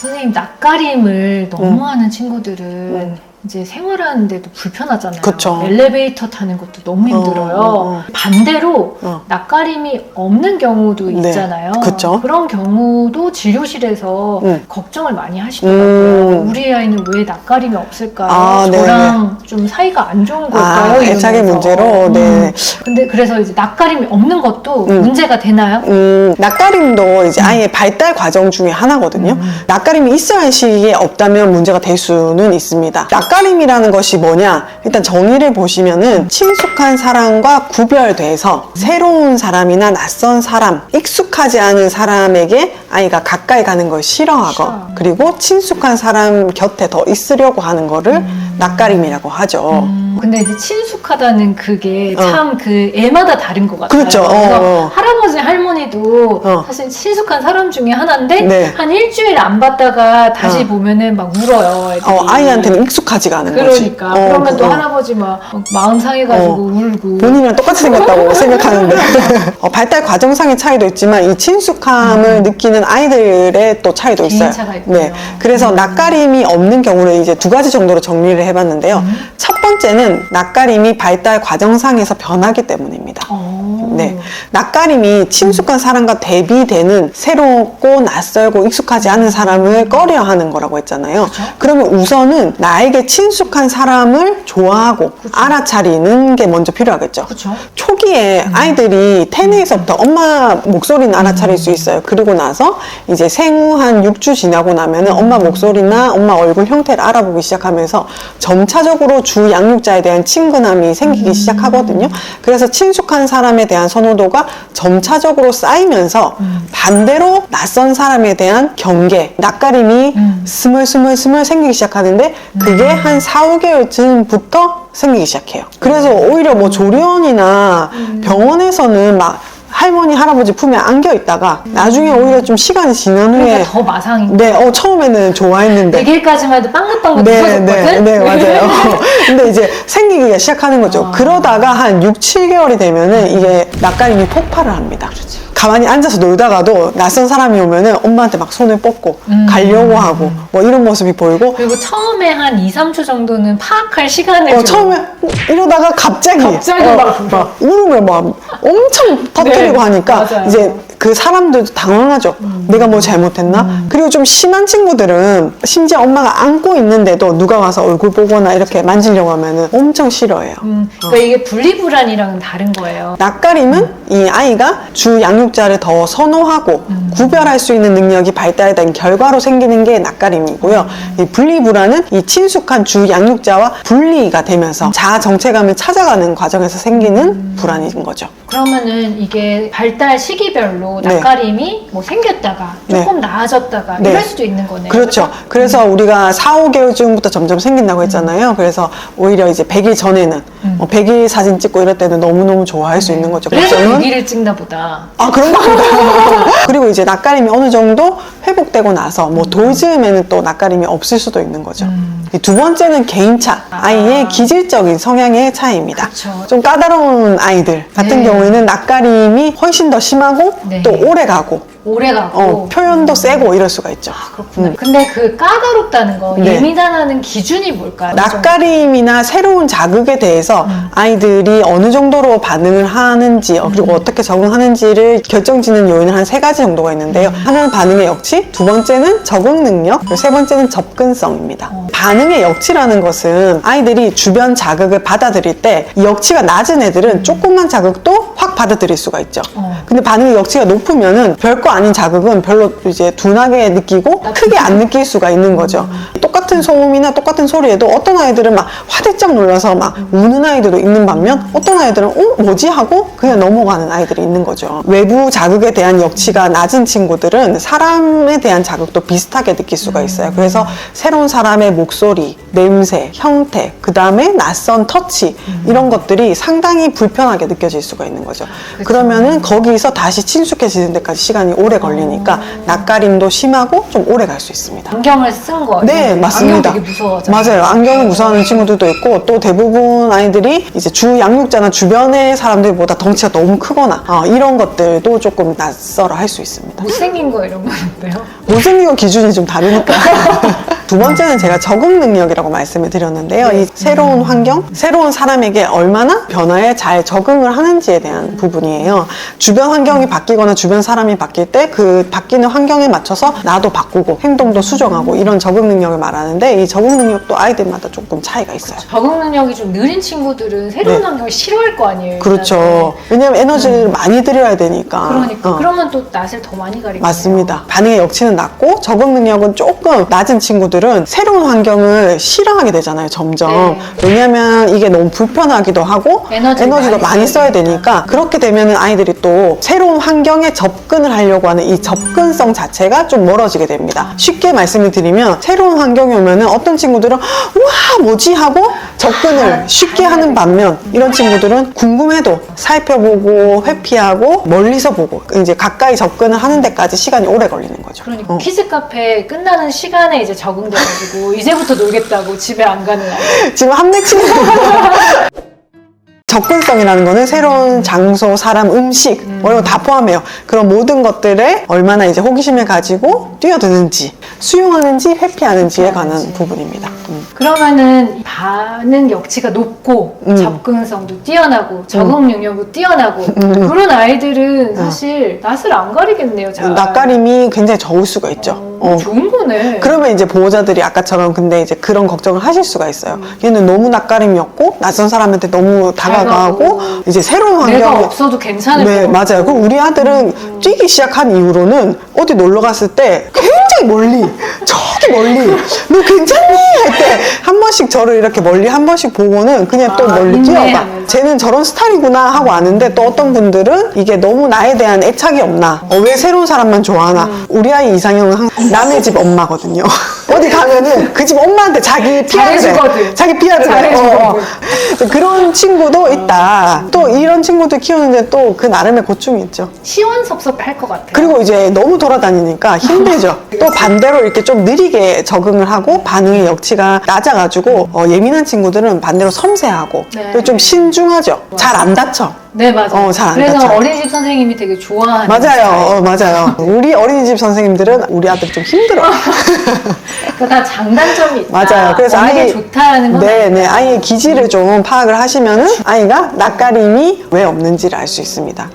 선생님, 낯가림을 너무 하는 친구들은 이제 생활하는데도 불편하잖아요. 그쵸. 엘리베이터 타는 것도 너무 힘들어요. 반대로 낯가림이 없는 경우도 있잖아요. 그쵸. 그런 경우도 진료실에서 걱정을 많이 하시더라고요. 우리 아이는 왜 낯가림이 없을까? 저랑 좀 사이가 안 좋은 걸까요? 애착의 문제로. 네. 근데 그래서 이제 낯가림이 없는 것도 문제가 되나요? 낯가림도 이제 아이의 발달 과정 중에 하나거든요. 낯가림이 있어야 할 시기에 없다면 문제가 될 수는 있습니다. 낯가림이라는 것이 뭐냐? 일단 정의를 보시면은 친숙한 사람과 구별돼서 새로운 사람이나 낯선 사람, 익숙하지 않은 사람에게 아이가 가까이 가는 걸 싫어하고 그리고 친숙한 사람 곁에 더 있으려고 하는 거를 낯가림이라고 하죠. 근데 이제 친숙하다는 그게 참 그 애마다 다른 것 같아요. 그렇죠. 그래서 할아버지 할머니도 사실 친숙한 사람 중에 하나인데 한 일주일 안 봤다가 다시 보면은 막 울어요. 애들이. 아이한테는 익숙하지가 않은 거지. 그러니까 그러면 또 할아버지 막 마음 상해가지고 울고 본인이랑 똑같이 생겼다고 생각하는데 발달 과정상의 차이도 있지만 이 친숙함을 느끼는 아이들의 또 차이도 있어요. 개인차가 있군요. 네, 그래서 낯가림이 없는 경우를 이제 두 가지 정도로 정리를 해봤는데요. 첫 번째는 낯가림이 발달 과정상에서 변하기 때문입니다. 네, 낯가림이 친숙한 사람과 대비되는 새롭고 낯설고 익숙하지 않은 사람을 꺼려하는 거라고 했잖아요. 그러면 우선은 나에게 친숙한 사람을 좋아하고 알아차리는 게 먼저 필요하겠죠. 초기에 아이들이 태내에서부터 엄마 목소리는 알아차릴 수 있어요. 그리고 나서 이제 생후 한 6주 지나고 나면은 엄마 목소리나 엄마 얼굴 형태를 알아보기 시작하면서 점차적으로 주 양육자에 대한 친근함이 생기기 시작하거든요. 그래서 친숙한 사람에 대한 선호도가 점차적으로 쌓이면서 반대로 낯선 사람에 대한 경계, 낯가림이 스물스물 생기기 시작하는데 그게 한 4, 5개월쯤부터 생기기 시작해요. 그래서 오히려 뭐 조리원이나 병원에서는 막 할머니, 할아버지 품에 안겨 있다가 나중에 오히려 좀 시간이 지난 후에 그러니까 더 마상인 거예요. 네, 처음에는 좋아했는데 100일까지만 해도 빵긋빵긋 네, 웃어줬거든? 네, 맞아요. 근데 이제 생기기가 시작하는 거죠. 그러다가 한 6, 7개월이 되면은 이게 낯가림이 폭발을 합니다. 가만히 앉아서 놀다가도 낯선 사람이 오면은 엄마한테 막 손을 뻗고 가려고 하고 뭐 이런 모습이 보이고 그리고 처음에 한 2, 3초 정도는 파악할 시간을 좀 처음에 이러다가 갑자기 막 울으면 막 엄청 터뜨리고 하니까 맞아요. 이제 그 사람들도 당황하죠. 내가 뭐 잘못했나? 그리고 좀 심한 친구들은 심지어 엄마가 안고 있는데도 누가 와서 얼굴 보거나 이렇게 만지려고 하면은 엄청 싫어해요. 그러니까 이게 분리불안이랑은 다른 거예요. 낯가림은 이 아이가 주 양육자를 더 선호하고 구별할 수 있는 능력이 발달된 결과로 생기는 게 낯가림이고요. 이 분리불안은 이 친숙한 주 양육자와 분리가 되면서 자아 정체감을 찾아가는 과정에서 생기는 불안인 거죠. 그러면은 이게 발달 시기별로 낯가림이 뭐 생겼다가 조금 나아졌다가 이럴 수도 있는 거네요. 그렇죠. 그래서 우리가 4, 5개월쯤부터 점점 생긴다고 했잖아요. 그래서 오히려 이제 100일 전에는 100일 사진 찍고 이럴 때는 너무너무 좋아할 수 있는 거죠. 그래서 100일을 찍나 보다. 아, 그런 건가? 그리고 이제 낯가림이 어느 정도 회복되고 나서 뭐 돌 즈음에는 또 낯가림이 없을 수도 있는 거죠. 이 두 번째는 개인차, 아이의 기질적인 성향의 차이입니다. 좀 까다로운 아이들 같은 경우에는 낯가림이 훨씬 더 심하고 또 오래가고 표현도 세고 이럴 수가 있죠. 그렇구나. 근데 그 까다롭다는 거 예민하다는 기준이 뭘까요? 낯가림이나 새로운 자극에 대해서 아이들이 어느 정도로 반응을 하는지 그리고 어떻게 적응하는지를 결정짓는 요인은 한 3가지 정도가 있는데요. 하나는 반응의 역치, 두 번째는 적응 능력, 그리고 세 번째는 접근성입니다. 반응의 역치라는 것은 아이들이 주변 자극을 받아들일 때 이 역치가 낮은 애들은 조금만 자극도 확 받아들일 수가 있죠. 근데 반응의 역치가 높으면은 별거 아닌 자극은 별로 이제 둔하게 느끼고 크게 안 느낄 수가 있는 거죠. 똑같은 소음이나 똑같은 소리에도 어떤 아이들은 막 화들짝 놀라서 막 우는 아이들도 있는 반면 어떤 아이들은 뭐지? 하고 그냥 넘어가는 아이들이 있는 거죠. 외부 자극에 대한 역치가 낮은 친구들은 사람에 대한 자극도 비슷하게 느낄 수가 있어요. 그래서 새로운 사람의 목소리, 냄새, 형태, 그 다음에 낯선 터치 이런 것들이 상당히 불편하게 느껴질 수가 있는 거죠. 그쵸. 그러면은 거기서 다시 친숙해지는 데까지 시간이 오래 걸리니까 낯가림도 심하고 좀 오래 갈 수 있습니다. 안경을 쓴 거. 네, 맞습니다. 안경 되게 무서워하잖아요. 맞아요. 안경을 무서워하는 친구들도 있고 또 대부분 아이들이 이제 주 양육자나 주변의 사람들보다 덩치가 너무 크거나 이런 것들도 조금 낯설어 할 수 있습니다. 못생긴 거 이런 거 어때요? 못생긴 거 기준이 좀 다르니까. 두 번째는 제가 적응 능력이라고 말씀을 드렸는데요. 네. 이 새로운 환경, 새로운 사람에게 얼마나 변화에 잘 적응을 하는지에 대한 부분이에요. 주변 환경이 바뀌거나 주변 사람이 바뀔 때 그 바뀌는 환경에 맞춰서 나도 바꾸고 행동도 수정하고 이런 적응 능력을 말하는데 이 적응 능력도 아이들마다 조금 차이가 있어요. 적응 능력이 좀 느린 친구들은 새로운 네. 환경을 싫어할 거 아니에요. 그렇죠. 왜냐면 에너지를 많이 들여야 되니까. 그러니까 그러면 또 낯을 더 많이 가리게 맞습니다. 반응의 역치는 낮고 적응 능력은 조금 낮은 친구들은 새로운 환경을 싫어하게 되잖아요, 점점. 네. 왜냐면 이게 너무 불편하기도 하고 에너지를 많이 써야 되니까 그렇게 되면 아이들이 또 새로운 환경에 접근을 하려고 하는 이 접근성 자체가 좀 멀어지게 됩니다. 쉽게 말씀을 드리면 새로운 환경에 오면은 어떤 친구들은 우와 뭐지 하고 접근을 쉽게 하는 반면 이런 친구들은 궁금해도 살펴보고 회피하고 멀리서 보고 이제 가까이 접근을 하는 데까지 시간이 오래 걸리는 거죠. 그러니까 키즈 카페 끝나는 시간에 이제 적응돼가지고 이제부터 놀겠다고 집에 안 가는 아이. 지금 한매 친구 접근성이라는 거는 새로운 장소, 사람, 음식 이런 거 다 포함해요. 그런 모든 것들에 얼마나 이제 호기심을 가지고 뛰어드는지, 수용하는지, 회피하는지에 관한 부분입니다. 그러면은 반응 역치가 높고 접근성도 뛰어나고 적응 능력도 뛰어나고 그런 아이들은 사실 낯을 안 가리겠네요. 잘. 낯가림이 굉장히 적을 수가 있죠. 좋은 거네. 그러면 이제 보호자들이 아까처럼 근데 이제 그런 걱정을 하실 수가 있어요. 얘는 너무 낯가림이었고 낯선 사람한테 너무 다가가고 이제 새로운 환경에 내가 없어도 괜찮을 네, 것 맞아요. 그럼 우리 아들은 뛰기 시작한 이후로는 어디 놀러 갔을 때 굉장히 멀리, 저기 멀리, 너 괜찮니? 할 때 한 번씩 저를 이렇게 멀리 한 번씩 보고는 그냥 또 멀리 있네 뛰어가. 하면서. 쟤는 저런 스타일이구나 하고 아는데 또 어떤 분들은 이게 너무 나에 대한 애착이 없나? 왜 새로운 사람만 좋아하나? 우리 아이 이상형은 항상 남의 집 엄마거든요. 어디 가면은 그 집 엄마한테 자기 피아를 해. 잘해주거든. 자기 피아를 해. 잘해주거든. 그런 친구도 있다. 또 이런 친구들 키우는데 또 그 나름의 고충이 있죠. 시원섭섭할 것 같아요. 그리고 이제 너무 돌아다니니까 힘들죠. 또 반대로 이렇게 좀 느리게 적응을 하고 반응의 역치가 낮아가지고 예민한 친구들은 반대로 섬세하고 네. 또 좀 신중하죠. 잘 안 다쳐. 네, 맞아요. 잘 안 그래서 다쳐요. 어린이집 선생님이 되게 좋아하는 맞아요. 맞아요. 우리 어린이집 선생님들은 우리 아들이 좀 힘들어. 그러니까 다 장단점이 있다. 맞아요. 그래서 어느 게 아이 좋다라는 건 네, 아니다. 네. 아이의 기질을 좀 파악을 하시면은 아이가 낯가림이 왜 없는지를 알 수 있습니다.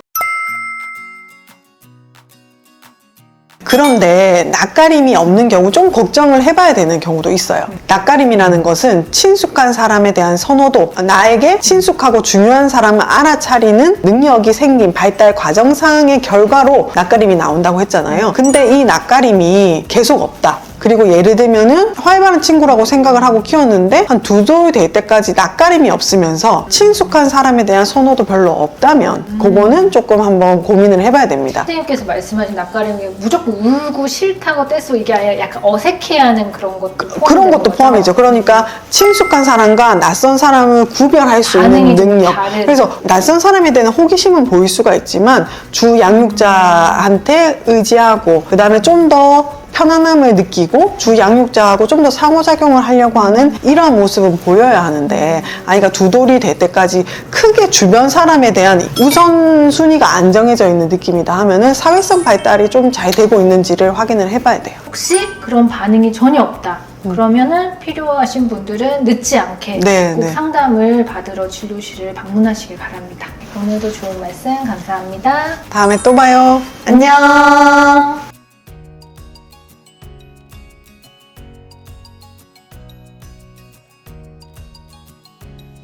그런데 낯가림이 없는 경우 좀 걱정을 해봐야 되는 경우도 있어요. 낯가림이라는 것은 친숙한 사람에 대한 선호도, 나에게 친숙하고 중요한 사람을 알아차리는 능력이 생긴 발달 과정상의 결과로 낯가림이 나온다고 했잖아요. 근데 이 낯가림이 계속 없다. 그리고 예를 들면은 활발한 친구라고 생각을 하고 키웠는데 한 2돌 될 때까지 낯가림이 없으면서 친숙한 사람에 대한 선호도 별로 없다면 그거는 조금 한번 고민을 해봐야 됩니다. 선생님께서 말씀하신 낯가림이 무조건 울고 싫다고 떼서 이게 아니라 약간 어색해하는 그런 것도 그런 것도 포함이죠. 그러니까 친숙한 사람과 낯선 사람을 구별할 수 있는 반응이 좀 능력. 다른. 그래서 낯선 사람에 대한 호기심은 보일 수가 있지만 주 양육자한테 의지하고 그 다음에 좀 더 편안함을 느끼고 주 양육자하고 좀 더 상호작용을 하려고 하는 이러한 모습은 보여야 하는데 아이가 2돌이 될 때까지 크게 주변 사람에 대한 우선순위가 안 정해져 있는 느낌이다 하면은 사회성 발달이 좀 잘 되고 있는지를 확인을 해봐야 돼요. 혹시 그런 반응이 전혀 없다. 그러면은 필요하신 분들은 늦지 않게 네, 꼭 네. 상담을 받으러 진료실을 방문하시길 바랍니다. 오늘도 좋은 말씀 감사합니다. 다음에 또 봐요. 안녕.